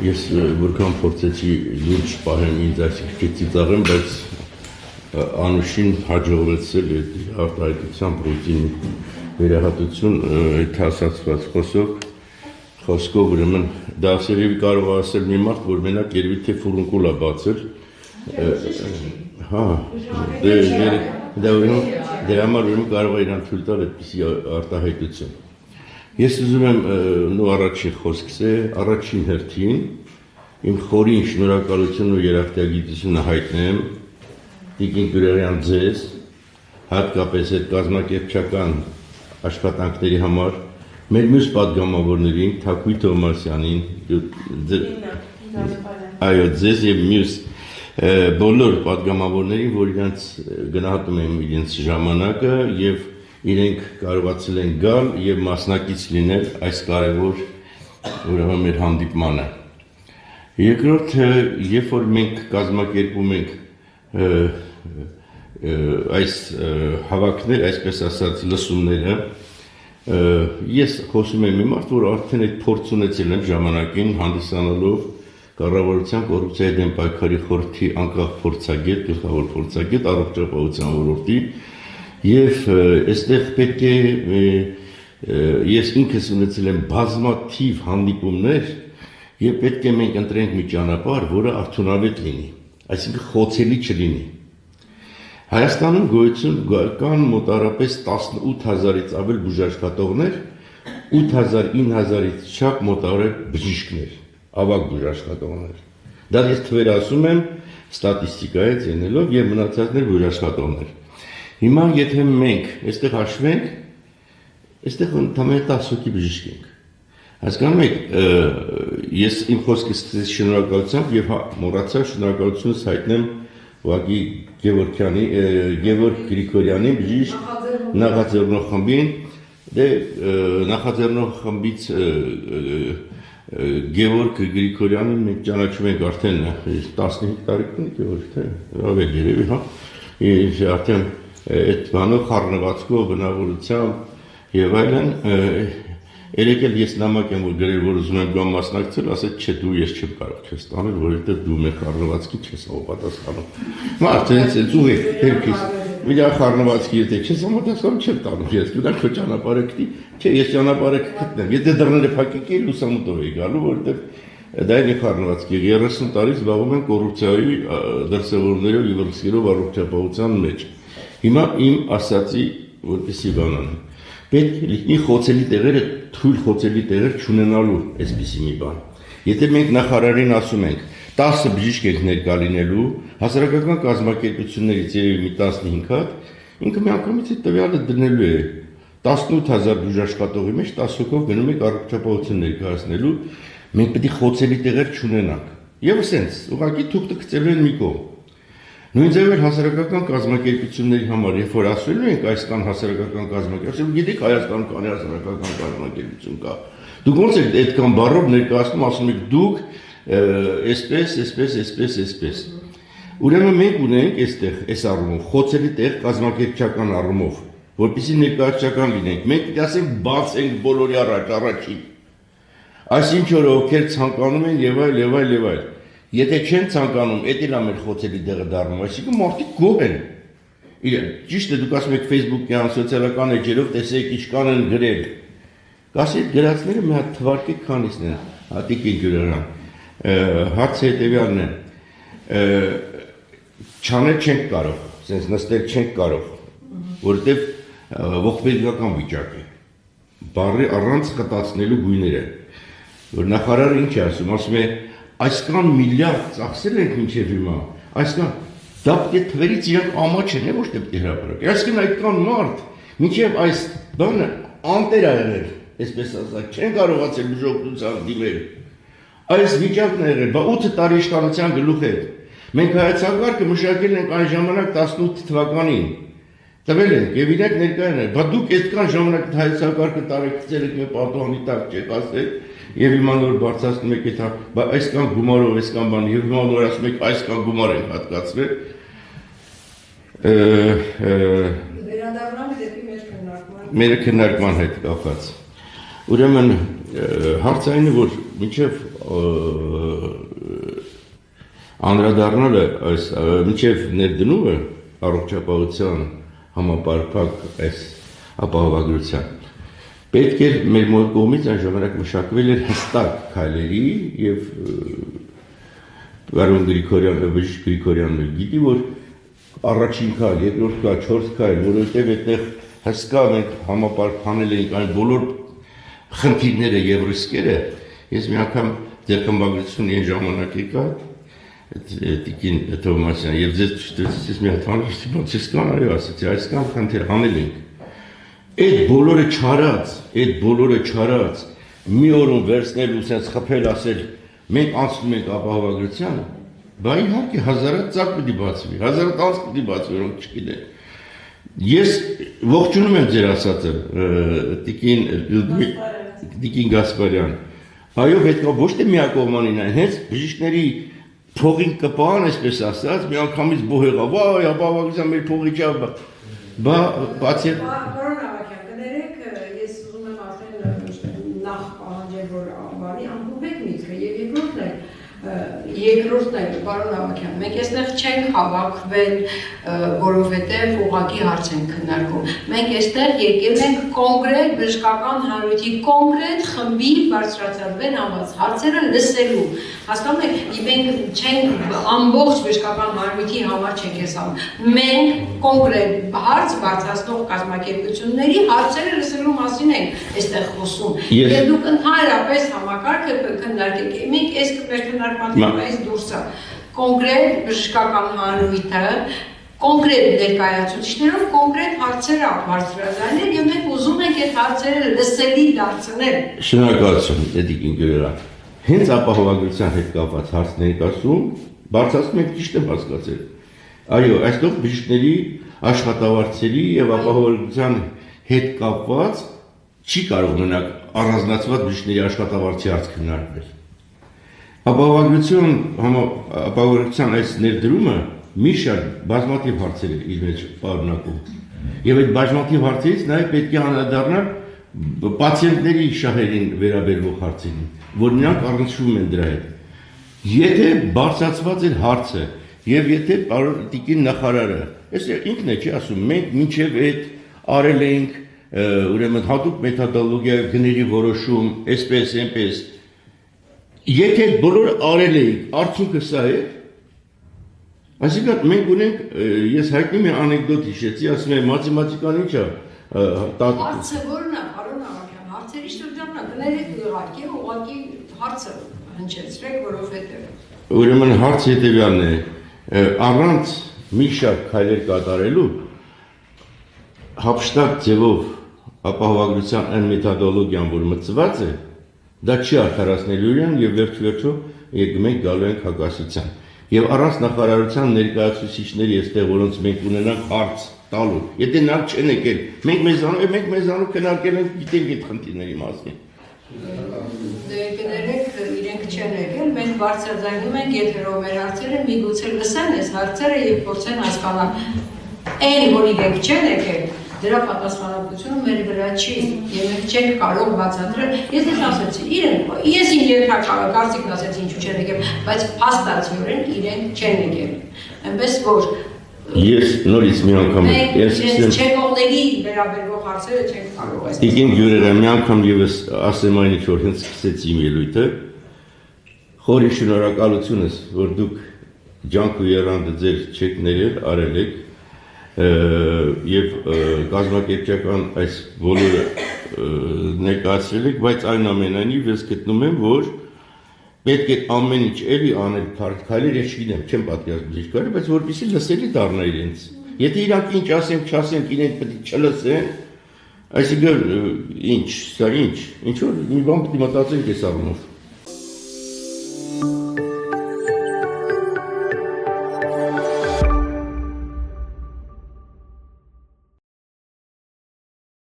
Ես որքան փորձեցի լուրջ պահեմ ինձ այսինքն ծիծաղեմ, բայց Անուշին հաջողվեցել է արտահայտության ռուտինի վերահատություն այդ ասացված խոսքով ուրեմն դա սերևի կարող է ասել մի մարդ, որ մենակ երևի թե ֆուրունկուլ է բացել, հա, դե համար ուրեմն կարող է իրան թույլ տալ այդպիսի արտահայտություն։ Ես ուզում եմ նո առաջին խոսքս է, առաջին հերթին իմ խորին շնորհակալությունն ու երախտագիտությունը հայտնեմ Տիկին Գյուրեղյան ձեզ, հատկապես այդ կազմակերպչական աշխատանքների համար, մեր մյուս պատգամավորներին, Թակուի Թովմասյանին, այո, ձեզ եւ մյուս բոլոր պատգամավորներին, որ իրենց գնահատում եմ իրենց ժամանակը եւ իրենք կարողացել են գալ եւ մասնակից լինել այս կարևոր ուրեմն մեր հանդիպմանը։ Երկրորդ, երբ որ մենք կազմակերպում ենք այս հավաքներ, այսպես ասած լսումները, ես խոսում եմ մի մարդ, որ արդեն այդ փորձ ունեցել եմ ժամանակին հանդիսանալով կառավարության կոռուպցիայի դեմ պայքարի խորհրդի անկախ փորձագետ, գլխավոր փորձագետ առողջապահության ոլորտի Եվ այստեղ պետք է ես ինքս ունեցել եմ բազմաթիվ հանդիպումներ եւ պետք է մենք ընտրենք մի ճանապարհ, որը արդյունավետ լինի, այսինքն խոցելի չլինի։ Հայաստանում գոյություն կան մոտարապես 18000-ից ավել բուժաշխատողներ, 8000-9000-ից շատ մոտարապես բժիշկներ, ավագ բուժաշխատողներ։ Դա ես թվեր ասում եմ ստատիստիկայից ելնելով եւ մնացածներ բուժաշխատողներ։ Հիմա եթե մենք այստեղ հաշվենք, այստեղ ընդամենը 10 հոգի բժիշկ ենք։ Հասկանում եք, ես իմ խոսքս շնորհակալությամբ եւ մոռացա շնորհակալությունս հայտնեմ ուղղակի Գևորգ Գրիգորյանի բժիշկ նախաձեռնող խմբին, դե նախաձեռնող խմբից Գևորգ Գրիգորյանին մենք ճանաչում ենք արդեն 15 տարեկան Գևորգ, թե ավելի երևի, հա։ Իսկ արդեն այդ բանով խառնվածքով բնավորությամբ եւ այլն երեկել ես նամակ եմ որ գրել որ ուզում եմ գամ մասնակցել ասեց չէ դու ես չեմ կարող քեզ տանել որովհետեւ դու մեր խառնվածքի չես պատասխանում մարդը ինձ ուղի թերքիս մի խառնվածքի եթե չես պատասխանում չեմ տանում ես դու դա քո ճանապարհը գտի չէ ես ճանապարհը կգտնեմ եթե դռները փակի լուսամուտով էի գալու որովհետեւ դա είναι խառնվածքի 30 տարի զբաղվում եմ կոռուպցիայի դրսևորումներով եւ ռիսկերով առողջապահության մեջ Հիմա իմ ասացի, որպեսի բանան, պետք է լինի խոցելի տեղերը, թույլ խոցելի տեղեր չունենալու այսպիսի մի բան։ Եթե մենք նախարարին ասում ենք 10 բժիշկ ենք ներկա լինելու, հասարակական կազմակերպություններից երևի մի 15 հատ, ինքը միանգամից այդ տվյալը դնելու է 18000 բուժաշխատողի մեջ 10 հոգով գնում եք առողջապահություն ներկայացնելու, մենք պետք է խոցելի տեղեր չունենանք։ Եվ ասենց, ուղղակի թուղթը գցելու են մի կողմ։ Նույն ձևեր հասարակական կազմակերպությունների համար, երբ որ ասելու ենք այս կան հասարակական կազմակերպություն, գիտեք Հայաստանում կան հասարակական կազմակերպություն կա։ Դուք ոնց եք այդքան բառով ներկայացնում, ասում եք դուք այսպես։ Ուրեմն մենք ունենք այստեղ այս առումով խոցելի տեղ կազմակերպչական առումով, որպեսզի ներկայացական լինենք։ Մենք պետք է ասենք բաց ենք բոլորի առաջին։ Այսինչ որ ովքեր ցանկանում են եւ այլ Եթե չեն ցանկանում, դա էլ է մեր խոցելի տեղը դառնում, այսինքն մարդիկ գոհ են։ Ճիշտ է, դուք ասում եք Facebook-յան սոցիալական էջերով տեսեք ինչքան են գրել։ Կասի այդ գրածները մի հատ թվարկեք քանիսն են, Տիկին Գյուրեղյան։ Հարցը հետեւյալն է։ Չանել չենք կարող, sense նստել չենք կարող, որովհետև ողբերգական վիճակ է։ Բառի առանց խտացնելու գույները։ Որ նախարարը ինչ է ասում է Այսքան միլիարդ ծախսել ենք մինչև հիմա, այսքան դա պետք է թվերից իրանք ամաչ են, ոչ թե պետք է հրապարակել։ Այսինքն այդքան մարդ, մինչև այս բանը անտեր ա եղել, այսպես ասած, չեն կարողացել բժշկության դիմել։ Այս վիճակն ա եղել, բա 8 տարի իշխանության գլուխ է։ Մենք հայեցակարգը մշակել ենք այն ժամանակ 18 թվականին։ Տվել ենք եւ իրենք ներկայ են, բա դուք այդքան ժամանակ հայեցակարգը տարեկցել եք մի պատուհանի տակ չեք ասել Եվ հիմա նոր բարձրացնում եք այդ բա այսքան գումարով, այսքան բան, եւ հիմա նոր ասում եք այսքան գումար են հատկացրել։ Վերադառնալը դեպի մեր քննարկման հետ կապված։ Ուրեմն հարցը այն է, որ մինչև անդրադառնալը այս մինչև ներդնումը առողջապահության համապարփակ այս ապահովագրության պետք է մեր կողմից այն ժամանակ մշակվել էր հստակ քայլերի եւ Վարոն Գրիգորյանը բժիշկ Գրիգորյանն գիտի որ առաջին քայլ, երկրորդ քայլ, չորրորդ քայլ, որովհետեւ այդտեղ հսկա մենք համապարփանել ենք այն բոլոր խնդիրները եւ ռիսկերը ես մի անգամ ձեր խմբագրությունն այն ժամանակ եկա Տիկին Թովմասյան եւ ձեզ ցույց մի հատ բացի կան այո ասեցի այսքան խնդիր անել ենք այդ բոլորը չարած մի օրում վերցնել ու sense խփել ասել մենք անցնում ենք ապահովագրությանը բա իհարկե հազարատ ծակ պիտի բացվի հազարատ անց պիտի բացվի որոնք չգիտեն ես ողջունում եմ ձեր ասածը Տիկին Գասպարյան այո պետք է ոչ թե միակողմանին այն հենց բժիշկների փողին կպան այսպես ասած մի անգամից բոհ եղավ վայ ապահովագրության մեր փողի չավ բա բացի Պարոն Ավագյան կներեք ես ուզում եմ արդեն նախ պահանջել որ բանի ամփոփեք միտքը եւ երկրորդն է պարոն Ավագյան մենք այստեղ չենք հավաքվել որովհետեւ ուղղակի հարց ենք քննարկում մենք այստեղ եկել ենք կոնկրետ բժշկական հանրույթի կոնկրետ խմբի բարձրացած համաձ հարցերը լսելու հասկանում եք մենք չենք ամբողջ բժշկական հանրույթի համար չենք հեսանում մենք կոնկրետ հարց բարձրացնող կազմակերպությունների հարցերը լսելու մասին ենք այստեղ խոսում եւ դուք ընդհանրապես համակարգը քննարկեք մենք այս մեր քննարկումից դուրսը կոնկրետ բժշկական հանրույթը կոնկրետ ներկայացուցիչներով կոնկրետ հարցեր բարձրացնել եւ մենք ուզում ենք այդ հարցերը լսելի դարձնել շնորհակալություն Տիկին Գյուրան Հենց ապահովագրության հետ կապված հարց ներկայացում բարձրացնում եք ճիշտ եմ հասկացել այո այստեղ բժիշկների աշխատավարձերի եւ ապահովագրության հետ կապված չի կարող մնալ առանձնացված բժիշկների աշխատավարձի հարց քննարկվել ապահովագրության այս ներդրումը մի շարք բազմաթիվ հարցեր է իր մեջ պարունակում եւ այդ բազմաթիվ հարցերից նաեւ պետք է անդրադառնալ պացիենտների շահերին վերաբերող հարցերին որ նրանք առնչվում են դրա հետ եթե բարձրացված է հարցը եւ եթե Տիկին նախարարը այսինքն ինքն է չի ասում մենք մինչեւ այդ արել ենք ուրեմն հատուկ մեթոդոլոգիայով գների որոշում այսպես այնպես եթե բոլորը արել էինք արդյունքը սա է այսինքն մենք ունենք ես հայտնի մի անեկդոտ հիշեցի ասում եմ մաթեմատիկան ի՞նչ է հարցը որն է պարոն Ավագյան հարցերի շրջանն է գներեք ուղղակի հարցը հնչեցրեք որովհետեւ ուրեմն հարցը հետեւյալն է առանց մի շարք քայլեր կատարելու հապշտակ ձևով ապահովագրության այն մեթոդոլոգիան որ մտցված է դա չի արդարացնելու իրեն եւ վերջ-վերջո մենք գալու ենք հակասության եւ առանց նախարարության ներկայացուցիչների այստեղ որոնց մենք ունենանք հարց տալու եթե նրանք չեն եկել մենք մեզանով քննարկել ենք գիտենք այդ խնդիրների մասին դե կներեք իրենք չեն եկել մենք բարձրաձայնում ենք եթերով մեր հարցերը միգուցե լսեն այս հարցերը եւ փորձեն հասկանալ այն որ իրենք չեն եկել դրա պատասխանատվությունը մեր վրա չի եւ մենք չենք կարող բացատրել ես դες ասացի իրենք ես իմ կարծիքն ասեցի ինչու չեն եկել բայց փաստացիորեն իրենք չեն եկել այնպես որ ես նորից մի անգամ ես չեկողների վերաբերող հարցերը չենք կարող այս Տիկին Գյուրերը մի անգամ եւս ասեմ այն ինչ որ հենց սկսեցի իմ ելույթը խորի շնորհակալությունս որ դուք ջանք ու եռանդը ձեր չեք ներել արել եք եւ կազմակերպչական այս բոլորը ներկայացրել եք, բայց այնուամենայնիվ ես գտնում եմ, որ պետք է ամեն ինչ էլի անել քայլեր, ես չգիտեմ, չեմ պատկերացնում ինչ, բայց որպեսզի լսելի դառնա իրենց։ Եթե իրանք ինչ ասենք, չասենք, իրենք պետք է չլսեն, այսինքն ինչ, սա ինչ որ մի բան պետք է մտածենք այս առումով։